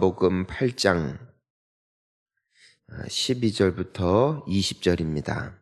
요한복음 8장 12절부터 20절입니다.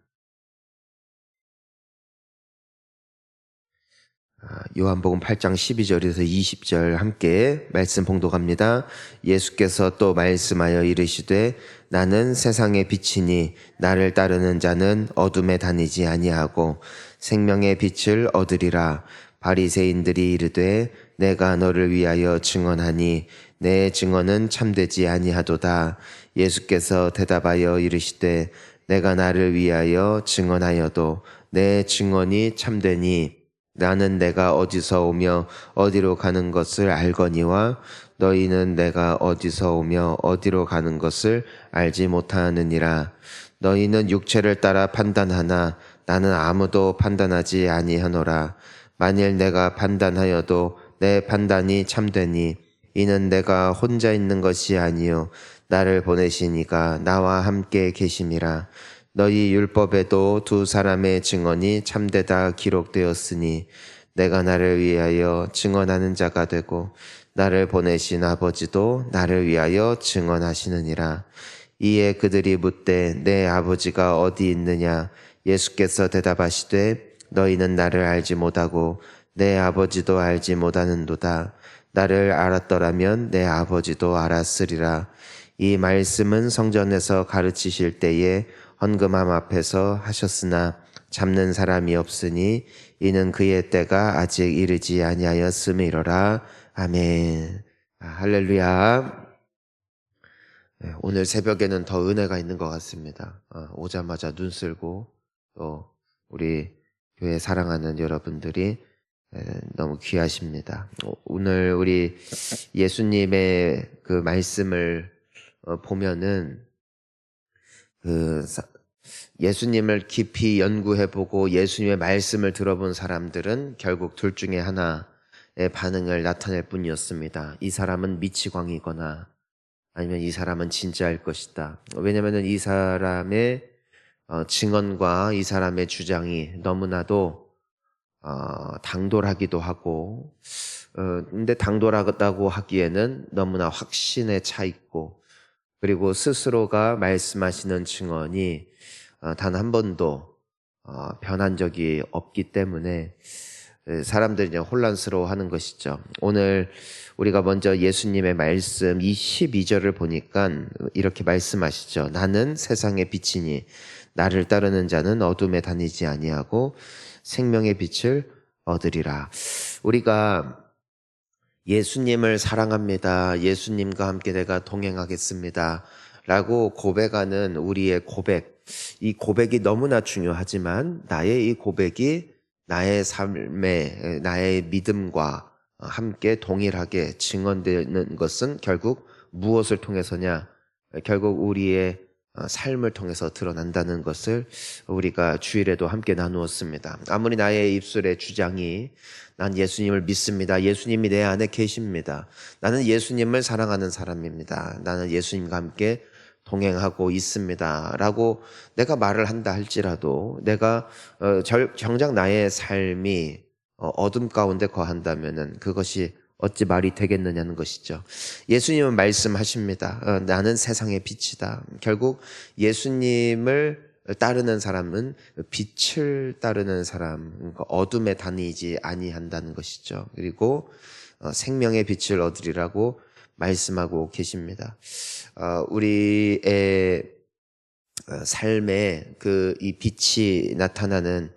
요한복음 8장 12절에서 20절 함께 말씀 봉독합니다. 예수께서 또 말씀하여 이르시되 나는 세상의 빛이니 나를 따르는 자는 어둠에 다니지 아니하고 생명의 빛을 얻으리라. 바리새인들이 이르되 내가 너를 위하여 증언하니 내 증언은 참되지 아니하도다. 예수께서 대답하여 이르시되 내가 나를 위하여 증언하여도 내 증언이 참되니 나는 내가 어디서 오며 어디로 가는 것을 알거니와 너희는 내가 어디서 오며 어디로 가는 것을 알지 못하느니라. 너희는 육체를 따라 판단하나 나는 아무도 판단하지 아니하노라. 만일 내가 판단하여도 내 판단이 참되니 이는 내가 혼자 있는 것이 아니요 나를 보내신 이가 나와 함께 계심이라. 너희 율법에도 두 사람의 증언이 참되다 기록되었으니 내가 나를 위하여 증언하는 자가 되고 나를 보내신 아버지도 나를 위하여 증언하시느니라. 이에 그들이 묻되 내 아버지가 어디 있느냐? 예수께서 대답하시되 너희는 나를 알지 못하고 내 아버지도 알지 못하는도다. 나를 알았더라면 내 아버지도 알았으리라. 이 말씀은 성전에서 가르치실 때에 헌금함 앞에서 하셨으나 잡는 사람이 없으니 이는 그의 때가 아직 이르지 아니하였음이로라. 아멘. 할렐루야. 오늘 새벽에는 더 은혜가 있는 것 같습니다. 오자마자 눈 쓸고 또 우리 교회 사랑하는 여러분들이 너무 귀하십니다. 오늘 우리 예수님의 그 말씀을 보면은 예수님을 깊이 연구해보고 예수님의 말씀을 들어본 사람들은 결국 둘 중에 하나의 반응을 나타낼 뿐이었습니다. 이 사람은 미치광이거나 아니면 이 사람은 진짜일 것이다. 왜냐하면 이 사람의 증언과 이 사람의 주장이 너무나도 당돌하기도 하고 근데 당돌하다고 하기에는 너무나 확신에 차 있고 그리고 스스로가 말씀하시는 증언이 단 한 번도 변한 적이 없기 때문에 사람들이 이제 혼란스러워하는 것이죠. 오늘 우리가 먼저 예수님의 말씀 12절을 보니까 이렇게 말씀하시죠. 나는 세상의 빛이니 나를 따르는 자는 어둠에 다니지 아니하고 생명의 빛을 얻으리라. 우리가 예수님을 사랑합니다. 예수님과 함께 내가 동행하겠습니다. 라고 고백하는 우리의 고백. 이 고백이 너무나 중요하지만 나의 이 고백이 나의 삶에 나의 믿음과 함께 동일하게 증언되는 것은 결국 무엇을 통해서냐? 결국 우리의 삶을 통해서 드러난다는 것을 우리가 주일에도 함께 나누었습니다. 아무리 나의 입술의 주장이 난 예수님을 믿습니다. 예수님이 내 안에 계십니다. 나는 예수님을 사랑하는 사람입니다. 나는 예수님과 함께 동행하고 있습니다. 라고 내가 말을 한다 할지라도 내가 정작 나의 삶이 어둠 가운데 거한다면은 그것이 어찌 말이 되겠느냐는 것이죠. 예수님은 말씀하십니다. 나는 세상의 빛이다. 결국 예수님을 따르는 사람은 빛을 따르는 사람, 어둠에 다니지 아니한다는 것이죠. 그리고 생명의 빛을 얻으리라고 말씀하고 계십니다. 우리의 삶에 이 빛이 나타나는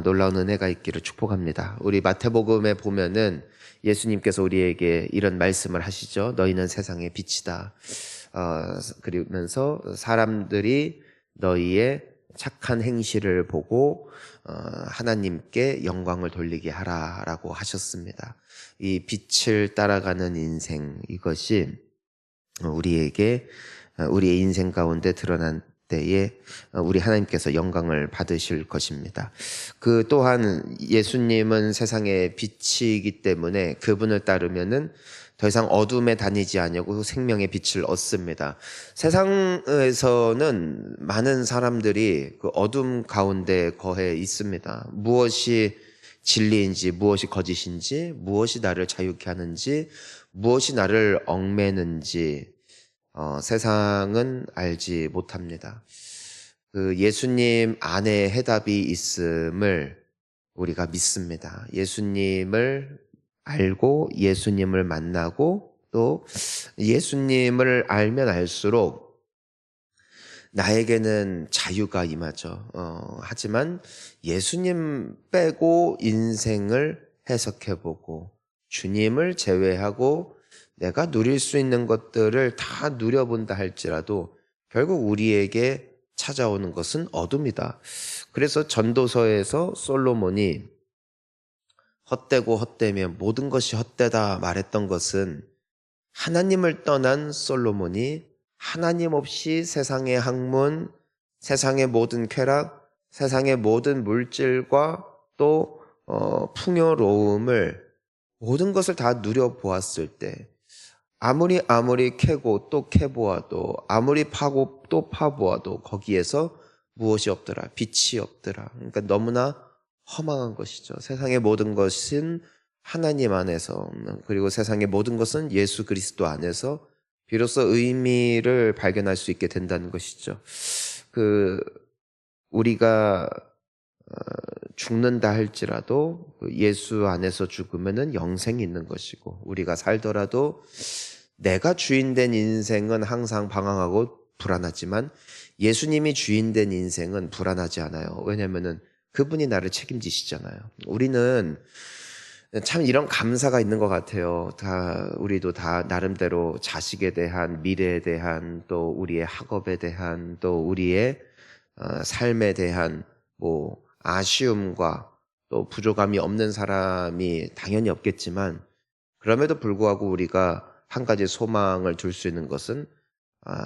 놀라운 은혜가 있기를 축복합니다. 우리 마태복음에 보면은 예수님께서 우리에게 이런 말씀을 하시죠. 너희는 세상의 빛이다. 그러면서 사람들이 너희의 착한 행실을 보고 하나님께 영광을 돌리게 하라라고 하셨습니다. 이 빛을 따라가는 인생, 이것이 우리에게 우리의 인생 가운데 드러난 때에 우리 하나님께서 영광을 받으실 것입니다. 그 또한 예수님은 세상의 빛이기 때문에 그분을 따르면은 더 이상 어둠에 다니지 아니하고 생명의 빛을 얻습니다. 세상에서는 많은 사람들이 그 어둠 가운데 거해 있습니다. 무엇이 진리인지, 무엇이 거짓인지, 무엇이 나를 자유케 하는지, 무엇이 나를 얽매는지 세상은 알지 못합니다. 그 예수님 안에 해답이 있음을 우리가 믿습니다. 예수님을 알고 예수님을 만나고 또 예수님을 알면 알수록 나에게는 자유가 임하죠. 하지만 예수님 빼고 인생을 해석해보고 주님을 제외하고 내가 누릴 수 있는 것들을 다 누려본다 할지라도 결국 우리에게 찾아오는 것은 어둠이다. 그래서 전도서에서 솔로몬이 헛되고 헛되며 모든 것이 헛되다 말했던 것은 하나님을 떠난 솔로몬이 하나님 없이 세상의 학문, 세상의 모든 쾌락, 세상의 모든 물질과 또 풍요로움을 모든 것을 다 누려보았을 때 아무리 캐고 또 캐보아도 아무리 파고 또 파보아도 거기에서 무엇이 없더라. 빛이 없더라. 그러니까 너무나 허망한 것이죠. 세상의 모든 것은 하나님 안에서 그리고 세상의 모든 것은 예수 그리스도 안에서 비로소 의미를 발견할 수 있게 된다는 것이죠. 우리가 죽는다 할지라도 예수 안에서 죽으면은 영생이 있는 것이고 우리가 살더라도 내가 주인된 인생은 항상 방황하고 불안하지만 예수님이 주인된 인생은 불안하지 않아요. 왜냐하면은 그분이 나를 책임지시잖아요. 우리는 참 이런 감사가 있는 것 같아요. 우리도 다 나름대로 자식에 대한 미래에 대한 또 우리의 학업에 대한 또 우리의 삶에 대한 뭐 아쉬움과 또 부족함이 없는 사람이 당연히 없겠지만 그럼에도 불구하고 우리가 한 가지 소망을 둘 수 있는 것은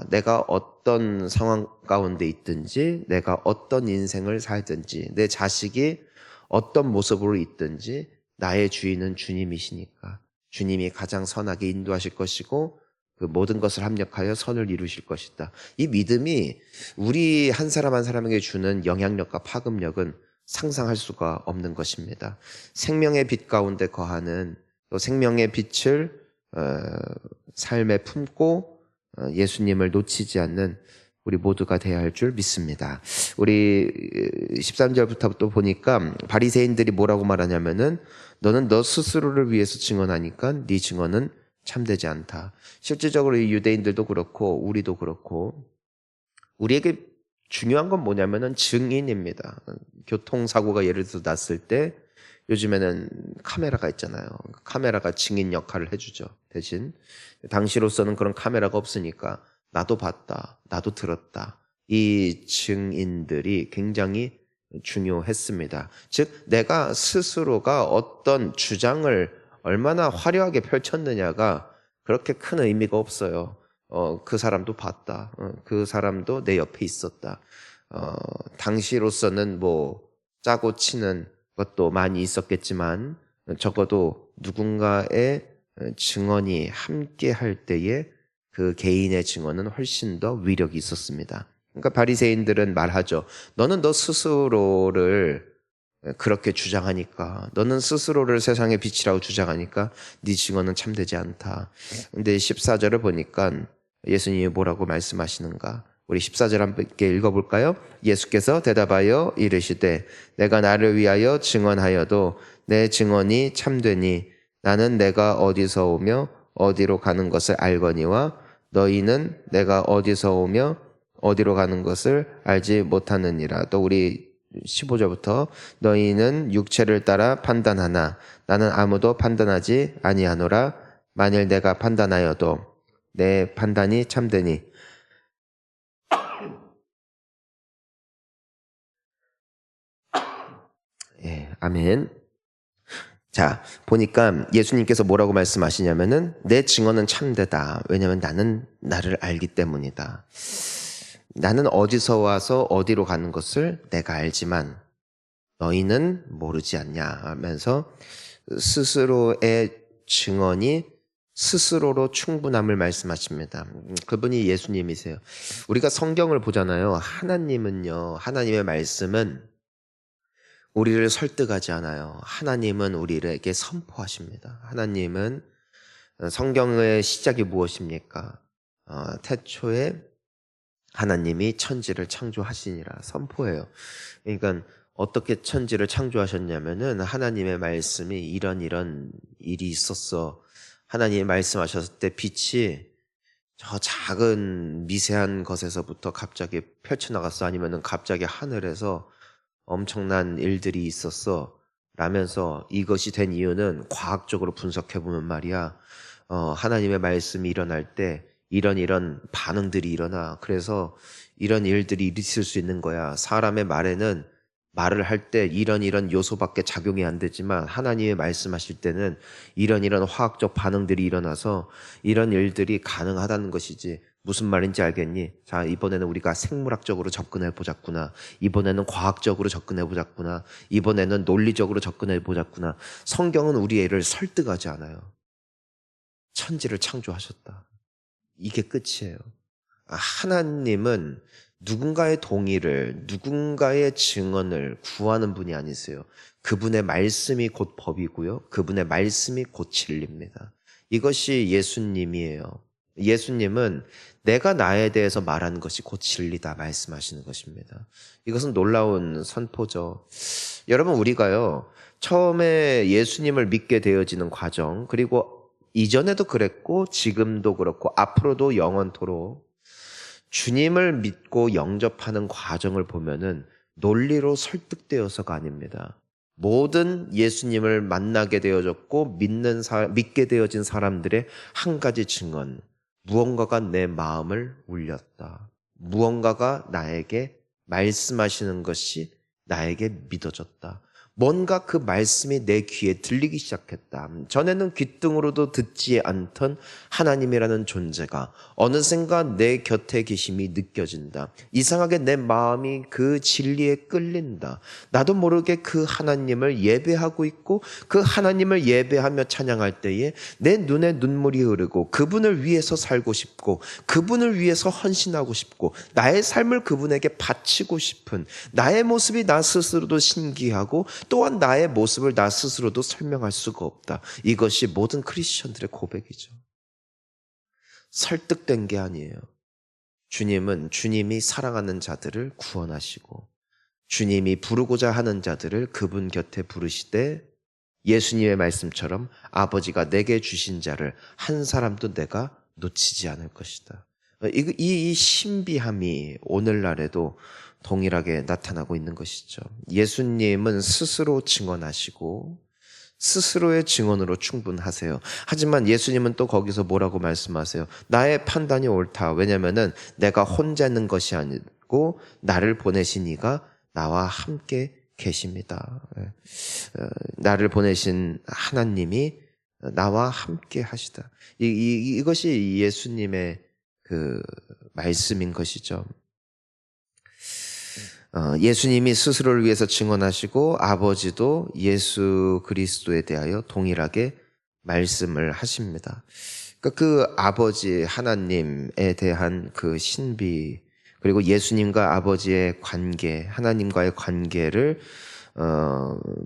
내가 어떤 상황 가운데 있든지 내가 어떤 인생을 살든지 내 자식이 어떤 모습으로 있든지 나의 주인은 주님이시니까 주님이 가장 선하게 인도하실 것이고 그 모든 것을 합력하여 선을 이루실 것이다. 이 믿음이 우리 한 사람 한 사람에게 주는 영향력과 파급력은 상상할 수가 없는 것입니다. 생명의 빛 가운데 거하는 또 생명의 빛을 삶에 품고 예수님을 놓치지 않는 우리 모두가 되어야 할 줄 믿습니다. 우리 13절부터 또 보니까 바리새인들이 뭐라고 말하냐면은 너는 너 스스로를 위해서 증언하니까 네 증언은 참되지 않다. 실질적으로 이 유대인들도 그렇고 우리도 그렇고 우리에게 중요한 건 뭐냐면은 증인입니다. 교통사고가 예를 들어서 났을 때 요즘에는 카메라가 있잖아요. 카메라가 증인 역할을 해주죠. 대신 당시로서는 그런 카메라가 없으니까 나도 봤다, 나도 들었다. 이 증인들이 굉장히 중요했습니다. 즉 내가 스스로가 어떤 주장을 얼마나 화려하게 펼쳤느냐가 그렇게 큰 의미가 없어요. 그 사람도 봤다. 그 사람도 내 옆에 있었다. 당시로서는 뭐 짜고 치는 것도 많이 있었겠지만 적어도 누군가의 증언이 함께 할 때에 그 개인의 증언은 훨씬 더 위력이 있었습니다. 그러니까 바리새인들은 말하죠. 너는 너 스스로를 그렇게 주장하니까 너는 스스로를 세상의 빛이라고 주장하니까 네 증언은 참되지 않다. 근데 14절을 보니까 예수님이 뭐라고 말씀하시는가? 우리 14절 함께 읽어볼까요? 예수께서 대답하여 이르시되 내가 나를 위하여 증언하여도 내 증언이 참되니 나는 내가 어디서 오며 어디로 가는 것을 알거니와 너희는 내가 어디서 오며 어디로 가는 것을 알지 못하느니라. 또 우리 15절부터 너희는 육체를 따라 판단하나 나는 아무도 판단하지 아니하노라. 만일 내가 판단하여도 내 판단이 참되니 아멘. 자, 보니까 예수님께서 뭐라고 말씀하시냐면은 내 증언은 참되다. 왜냐하면 나는 나를 알기 때문이다. 나는 어디서 와서 어디로 가는 것을 내가 알지만 너희는 모르지 않냐 하면서 스스로의 증언이 스스로로 충분함을 말씀하십니다. 그분이 예수님이세요. 우리가 성경을 보잖아요. 하나님의 말씀은 우리를 설득하지 않아요. 하나님은 우리에게 선포하십니다. 하나님은 성경의 시작이 무엇입니까? 태초에 하나님이 천지를 창조하시니라 선포해요. 그러니까 어떻게 천지를 창조하셨냐면은 하나님의 말씀이 이런 일이 있었어. 하나님이 말씀하셨을 때 빛이 저 작은 미세한 것에서부터 갑자기 펼쳐나갔어. 아니면은 갑자기 하늘에서 엄청난 일들이 있었어. 라면서 이것이 된 이유는 과학적으로 분석해보면 말이야. 하나님의 말씀이 일어날 때 이런 반응들이 일어나. 그래서 이런 일들이 있을 수 있는 거야. 사람의 말에는 말을 할 때 이런 요소밖에 작용이 안 되지만 하나님의 말씀하실 때는 이런 화학적 반응들이 일어나서 이런 일들이 가능하다는 것이지. 무슨 말인지 알겠니? 자, 이번에는 우리가 생물학적으로 접근해 보자꾸나. 이번에는 과학적으로 접근해 보자꾸나. 이번에는 논리적으로 접근해 보자꾸나. 성경은 우리 애를 설득하지 않아요. 천지를 창조하셨다. 이게 끝이에요. 하나님은 누군가의 동의를, 누군가의 증언을 구하는 분이 아니세요. 그분의 말씀이 곧 법이고요. 그분의 말씀이 곧 진리입니다. 이것이 예수님이에요. 예수님은 내가 나에 대해서 말하는 것이 곧 진리다 말씀하시는 것입니다. 이것은 놀라운 선포죠. 여러분, 우리가요, 처음에 예수님을 믿게 되어지는 과정, 그리고 이전에도 그랬고 지금도 그렇고 앞으로도 영원토록 주님을 믿고 영접하는 과정을 보면은 논리로 설득되어서가 아닙니다. 모든 예수님을 만나게 되어졌고 믿게 되어진 사람들의 한 가지 증언, 무언가가 내 마음을 울렸다. 무언가가 나에게 말씀하시는 것이 나에게 믿어졌다. 뭔가 그 말씀이 내 귀에 들리기 시작했다. 전에는 귓등으로도 듣지 않던 하나님이라는 존재가 어느샌가 내 곁에 계심이 느껴진다. 이상하게 내 마음이 그 진리에 끌린다. 나도 모르게 그 하나님을 예배하고 있고 그 하나님을 예배하며 찬양할 때에 내 눈에 눈물이 흐르고 그분을 위해서 살고 싶고 그분을 위해서 헌신하고 싶고 나의 삶을 그분에게 바치고 싶은 나의 모습이 나 스스로도 신기하고 또한 나의 모습을 나 스스로도 설명할 수가 없다. 이것이 모든 크리스천들의 고백이죠. 설득된 게 아니에요. 주님은 주님이 사랑하는 자들을 구원하시고 주님이 부르고자 하는 자들을 그분 곁에 부르시되 예수님의 말씀처럼 아버지가 내게 주신 자를 한 사람도 내가 놓치지 않을 것이다. 이 신비함이 오늘날에도 동일하게 나타나고 있는 것이죠. 예수님은 스스로 증언하시고 스스로의 증언으로 충분하세요. 하지만 예수님은 또 거기서 뭐라고 말씀하세요? 나의 판단이 옳다. 왜냐하면 내가 혼자 있는 것이 아니고 나를 보내신 이가 나와 함께 계십니다. 나를 보내신 하나님이 나와 함께 하시다. 이것이 예수님의 그 말씀인 것이죠. 예수님이 스스로를 위해서 증언하시고 아버지도 예수 그리스도에 대하여 동일하게 말씀을 하십니다. 그 아버지 하나님에 대한 그 신비 그리고 예수님과 아버지의 관계, 하나님과의 관계를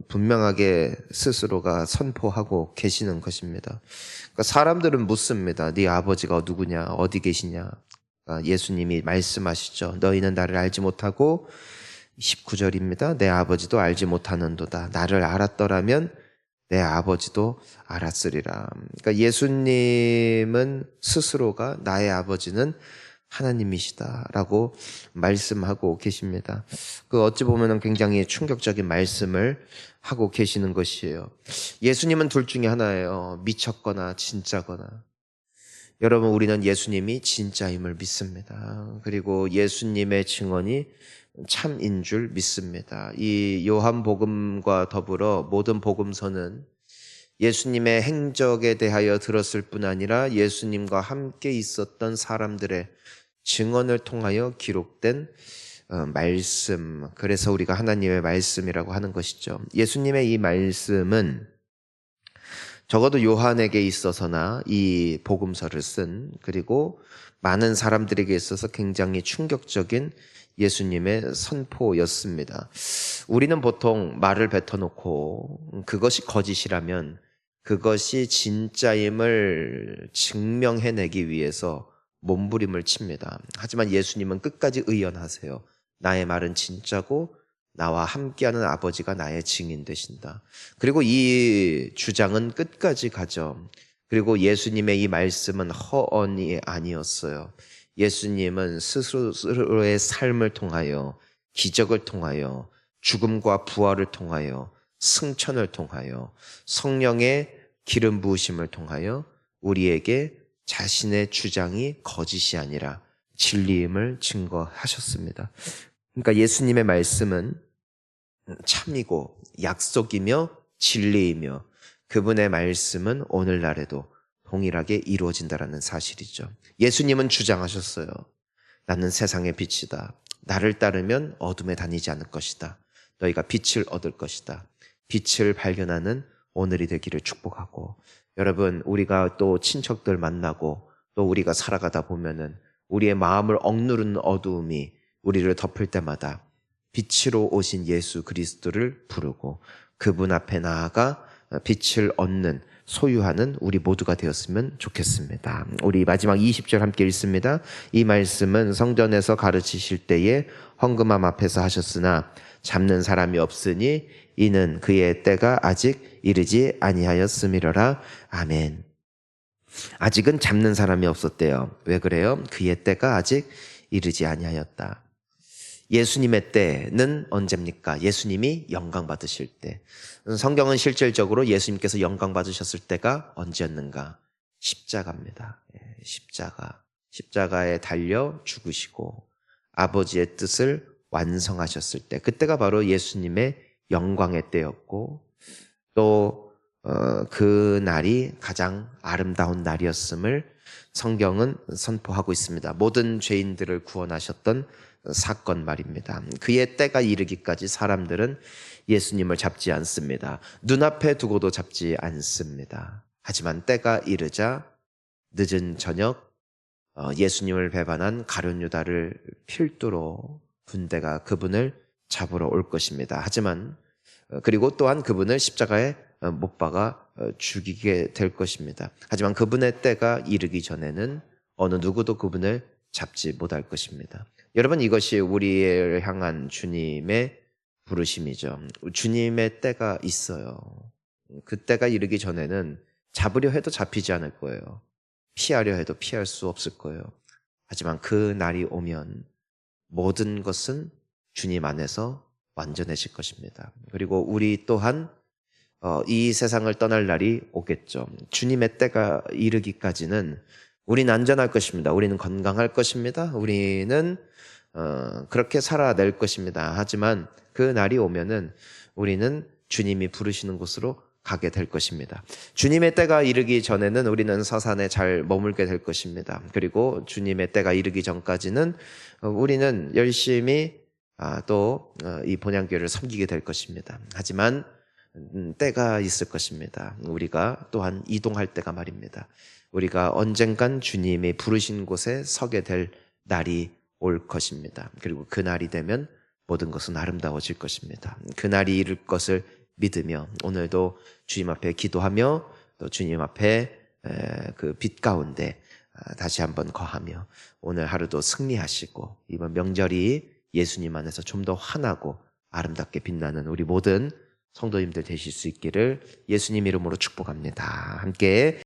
분명하게 스스로가 선포하고 계시는 것입니다. 그러니까 사람들은 묻습니다. 네 아버지가 누구냐? 어디 계시냐? 예수님이 말씀하시죠. 너희는 나를 알지 못하고 19절입니다. 내 아버지도 알지 못하는도다. 나를 알았더라면 내 아버지도 알았으리라. 그러니까 예수님은 스스로가 나의 아버지는 하나님이시다라고 말씀하고 계십니다. 그 어찌 보면 굉장히 충격적인 말씀을 하고 계시는 것이에요. 예수님은 둘 중에 하나예요. 미쳤거나 진짜거나. 여러분, 우리는 예수님이 진짜임을 믿습니다. 그리고 예수님의 증언이 참인 줄 믿습니다. 이 요한복음과 더불어 모든 복음서는 예수님의 행적에 대하여 들었을 뿐 아니라 예수님과 함께 있었던 사람들의 증언을 통하여 기록된 말씀, 그래서 우리가 하나님의 말씀이라고 하는 것이죠. 예수님의 이 말씀은 적어도 요한에게 있어서나 이 복음서를 쓴 그리고 많은 사람들에게 있어서 굉장히 충격적인 예수님의 선포였습니다. 우리는 보통 말을 뱉어놓고 그것이 거짓이라면 그것이 진짜임을 증명해내기 위해서 몸부림을 칩니다. 하지만 예수님은 끝까지 의연하세요. 나의 말은 진짜고 나와 함께하는 아버지가 나의 증인 되신다. 그리고 이 주장은 끝까지 가죠. 그리고 예수님의 이 말씀은 허언이 아니었어요. 예수님은 스스로의 삶을 통하여, 기적을 통하여, 죽음과 부활을 통하여, 승천을 통하여, 성령의 기름 부으심을 통하여 우리에게 자신의 주장이 거짓이 아니라 진리임을 증거하셨습니다. 그러니까 예수님의 말씀은 참이고 약속이며 진리이며 그분의 말씀은 오늘날에도 동일하게 이루어진다라는 사실이죠. 예수님은 주장하셨어요. 나는 세상의 빛이다. 나를 따르면 어둠에 다니지 않을 것이다. 너희가 빛을 얻을 것이다. 빛을 발견하는 오늘이 되기를 축복하고, 여러분, 우리가 또 친척들 만나고 또 우리가 살아가다 보면은 우리의 마음을 억누르는 어두움이 우리를 덮을 때마다 빛으로 오신 예수 그리스도를 부르고 그분 앞에 나아가 빛을 얻는, 소유하는 우리 모두가 되었으면 좋겠습니다. 우리 마지막 20절 함께 읽습니다. 이 말씀은 성전에서 가르치실 때에 헌금함 앞에서 하셨으나 잡는 사람이 없으니 이는 그의 때가 아직 이르지 아니하였음이로라. 아멘. 아직은 잡는 사람이 없었대요. 왜 그래요? 그의 때가 아직 이르지 아니하였다. 예수님의 때는 언제입니까? 예수님이 영광 받으실 때. 성경은 실질적으로 예수님께서 영광 받으셨을 때가 언제였는가? 십자가입니다. 십자가. 십자가에 달려 죽으시고 아버지의 뜻을 완성하셨을 때, 그때가 바로 예수님의 영광의 때였고, 또 그 날이 가장 아름다운 날이었음을 성경은 선포하고 있습니다. 모든 죄인들을 구원하셨던 사건 말입니다. 그의 때가 이르기까지 사람들은 예수님을 잡지 않습니다. 눈앞에 두고도 잡지 않습니다. 하지만 때가 이르자 늦은 저녁 예수님을 배반한 가룟 유다를 필두로 군대가 그분을 잡으러 올 것입니다. 하지만 그리고 또한 그분을 십자가에 못 박아 죽이게 될 것입니다. 하지만 그분의 때가 이르기 전에는 어느 누구도 그분을 잡지 못할 것입니다. 여러분, 이것이 우리를 향한 주님의 부르심이죠. 주님의 때가 있어요. 그 때가 이르기 전에는 잡으려 해도 잡히지 않을 거예요. 피하려 해도 피할 수 없을 거예요. 하지만 그 날이 오면 모든 것은 주님 안에서 완전해질 것입니다. 그리고 우리 또한 이 세상을 떠날 날이 오겠죠. 주님의 때가 이르기까지는 우리는 안전할 것입니다. 우리는 건강할 것입니다. 우리는 그렇게 살아낼 것입니다. 하지만 그 날이 오면은 우리는 주님이 부르시는 곳으로 가게 될 것입니다. 주님의 때가 이르기 전에는 우리는 서산에 잘 머물게 될 것입니다. 그리고 주님의 때가 이르기 전까지는 우리는 열심히 또 이 본향교회를 섬기게 될 것입니다. 하지만 때가 있을 것입니다. 우리가 또한 이동할 때가 말입니다. 우리가 언젠간 주님이 부르신 곳에 서게 될 날이 올 것입니다. 그리고 그 날이 되면 모든 것은 아름다워질 것입니다. 그 날이 이룰 것을 믿으며 오늘도 주님 앞에 기도하며 또 주님 앞에 그 빛 가운데 다시 한번 거하며 오늘 하루도 승리하시고 이번 명절이 예수님 안에서 좀 더 환하고 아름답게 빛나는 우리 모든 성도님들 되실 수 있기를 예수님 이름으로 축복합니다. 함께